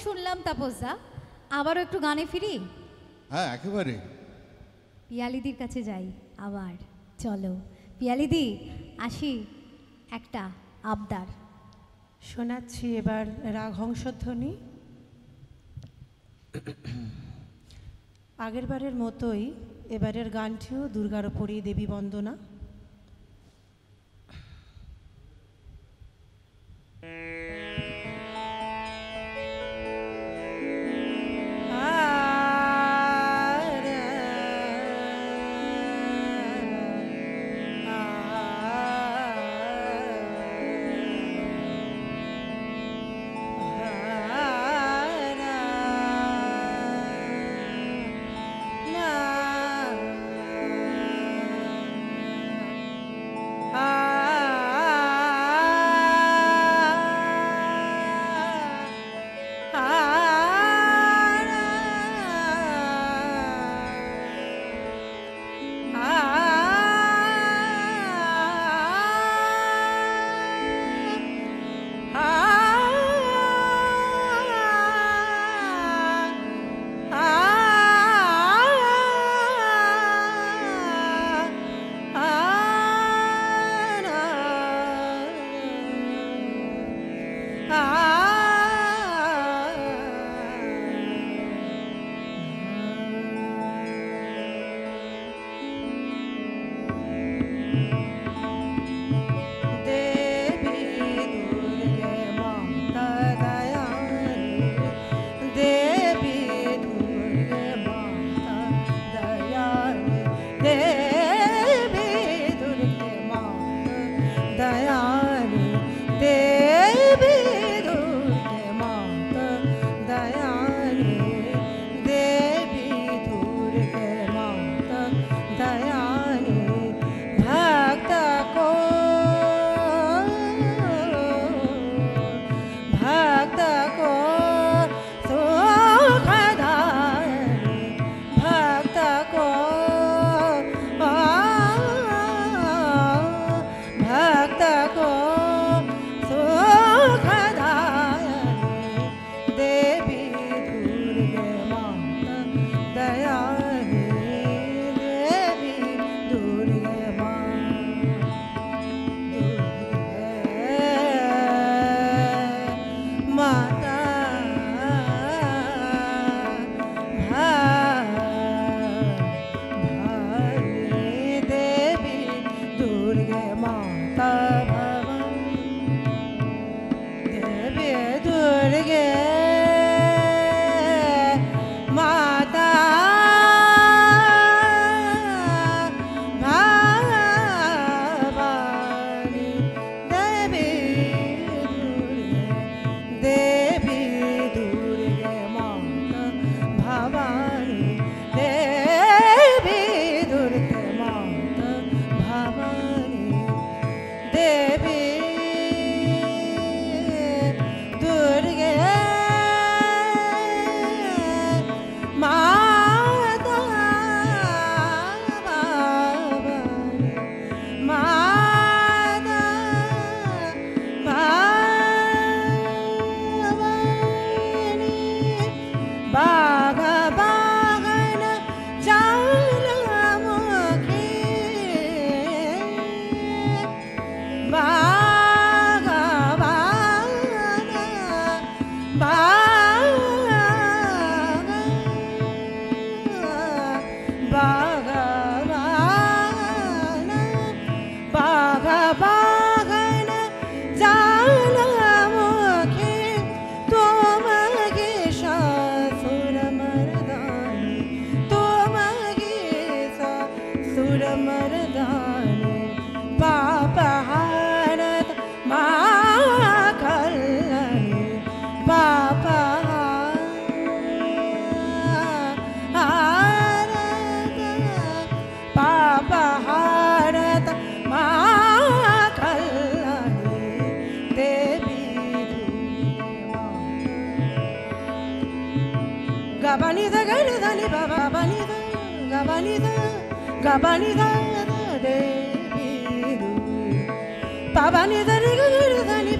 শুনলাম তাপসদা, আবারও একটু গানে ফিরি। হ্যাঁ একেবারে। পিয়ালিদির কাছে যাই আবার, চলো পিয়ালিদি আসি, একটা আবদার শোনাচ্ছি এবার রাগ হংসধ্বনি। আগের বারের মতোই এবারের গানটিও দুর্গার ওপরেই দেবী বন্দনা।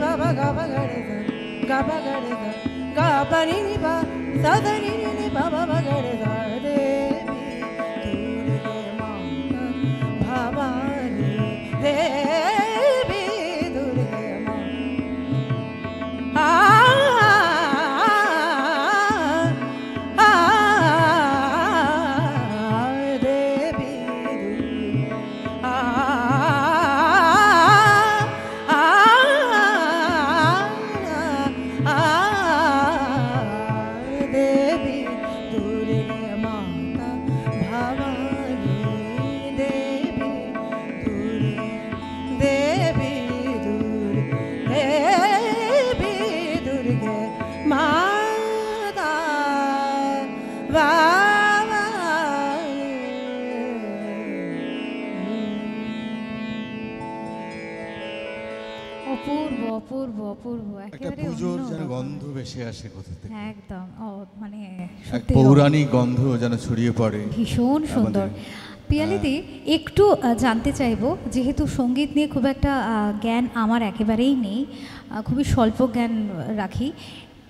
Baba পানি নি বা সা ধা নি নি নি বা বা বা গা রে গা দেবী দুর্গে মাতা ভবানী দেবী দুর্গে মা দেবী দেবী দুর্গে মাতা ভবানী দেবী দুর্গে দেবী দুর্গে দেবী দুর্গে মাতা অপূর্ব অপূর্ব অপূর্ব একটা একেবারে পুজোর যেন অন্যরকম। গন্ধ ভেসে আসে কোথা থেকে, একদম মানে এক সত্যি পৌরাণিক গন্ধ যেন ছড়িয়ে পড়ে। ভীষণ সুন্দর। পিয়ালিদি একটু জানতে চাইবো, যেহেতু সঙ্গীত নিয়ে খুব একটা জ্ঞান আমার একেবারেই নেই, খুবই স্বল্প জ্ঞান রাখি,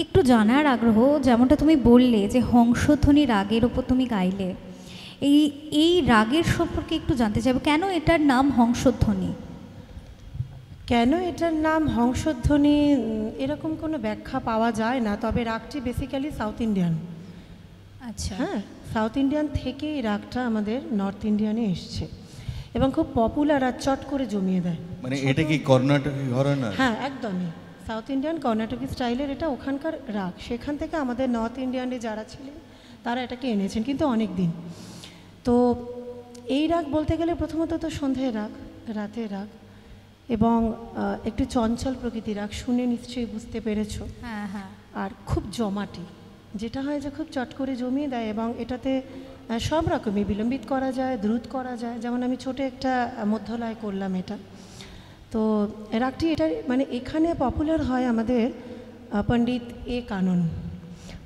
একটু জানার আগ্রহ, যেমনটা তুমি বললে যে হংসধ্বনি রাগের ওপর তুমি গাইলে, এই রাগের সম্পর্কে একটু জানতে চাইবো, কেন এটার নাম হংসধ্বনি? কেন এটার নাম হংসধ্বনি এরকম কোনো ব্যাখ্যা পাওয়া যায় না, তবে রাগটি বেসিক্যালি সাউথ ইন্ডিয়ান। আচ্ছা, হ্যাঁ, সাউথ ইন্ডিয়ান থেকে এই রাগটা আমাদের নর্থ ইন্ডিয়ানে এসছে এবং খুব পপুলার আর চট করে জমিয়ে দেয়। মানে এটা কি কর্ণাটকী ঘরানা? হ্যাঁ, একদমই সাউথ ইন্ডিয়ান কর্ণাটকী স্টাইলের এটা ওখানকার রাগ, সেখান থেকে আমাদের নর্থ ইন্ডিয়ানে যারা ছিলেন তারা এটাকে এনেছেন, কিন্তু অনেক দিন। তো এই রাগ বলতে গেলে প্রথমত তো সন্ধ্যের রাগ, রাতের রাগ, এবং একটু চঞ্চল প্রকৃতির রাগ, শুনে নিশ্চয়ই বুঝতে পেরেছো। হ্যাঁ হ্যাঁ, আর খুব জমাটি, যেটা হয় যে খুব চট করে জমিয়ে দেয়, এবং এটাতে সব রকমই বিলম্বিত করা যায়, দ্রুত করা যায়। যেমন আমি ছোট একটা মধ্যলয় করলাম এটা, তো রাগটি এটা মানে এখানে পপুলার হয় আমাদের পণ্ডিত এ কানন,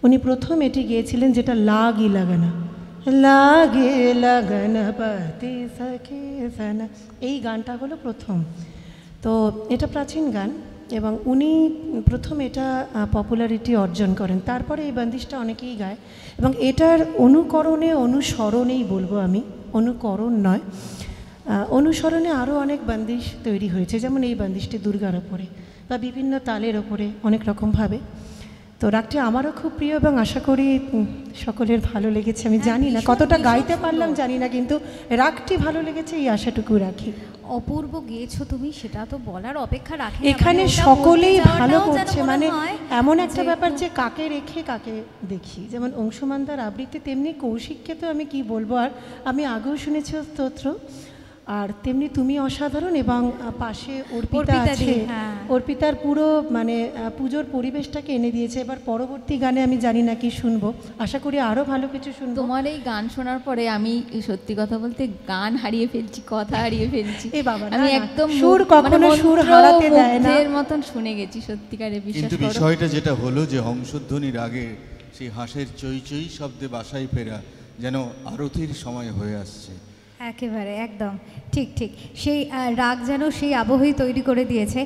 উনি প্রথম এটি গিয়েছিলেন, যেটা লাগি লাগানা, লাগে লাগানা পাতি সখে সানা, এই গানটা হলো প্রথম। তো এটা প্রাচীন গান এবং উনি প্রথম এটা পপুলারিটি অর্জন করেন। তারপরে এই বন্দিশটা অনেকেই গায় এবং এটার অনুসরণেই বলবো আমি, অনুকরণ নয়, অনুসরণে আরও অনেক বন্দিশ তৈরি হয়েছে, যেমন এই বন্দিশটি দুর্গার ওপরে বা বিভিন্ন তালের ওপরে অনেক রকমভাবে। তো রাগটি আমারও খুব প্রিয় এবং আশা করি সকলের ভালো লেগেছে। আমি জানি না কতটা গাইতে পারলাম জানি না, কিন্তু রাগটি ভালো লেগেছে এই আশাটুকু রাখি। অপূর্ব গেয়েছো তুমি, সেটা তো বলার অপেক্ষা রাখে না। এখানে মানে ওটা সকলেই বলতে যাওয়াটাও ভালো যেন করছে, মনে মানে হয় এমন একটা যে ব্যাপার একটু- যে কাকে রেখে কাকে দেখি, যেমন অংশুমানদার আবৃত্তি, তেমনি কৌশিককে তো আমি কি বলবো, আর আমি আগেও শুনেছি ওর স্তোত্র, আর তেমনি তুমি অসাধারণ, এবং পাশে অর্পিতা অর্পিতা দি, আছে, হ্যাঁ। অর্পিতার পুরো মানে পুজোর পরিবেশটাকে এনে দিয়েছে। এবার পরবর্তী গানে আমি জানি না কি শুনবো, আশা করি আরও ভালো কিছু শুনবো। তোমার এই গান শোনার পরে আমি সত্যি কথা বলতে গান হারিয়ে ফেলছি, কথা হারিয়ে ফেলছি। এ বাবা, না, আমি না, একদম সুর কখনো সুর মন্ত্র হারাতে দেয় না। মুগ্ধের মতন শুনে গেছি, সত্যিকারে বিশ্বাস কিন্তু করো। বিষয়টা যেটা হলো যে হংসধ্বনির আগে সেই হাঁসের চই চই শব্দে বাসায় ফেরা যেন আরতির সময় হয়ে আসছে। একেবারে একদম ঠিক ঠিক, সেই রাগ যেন সেই আবহই তৈরি করে দিয়েছে।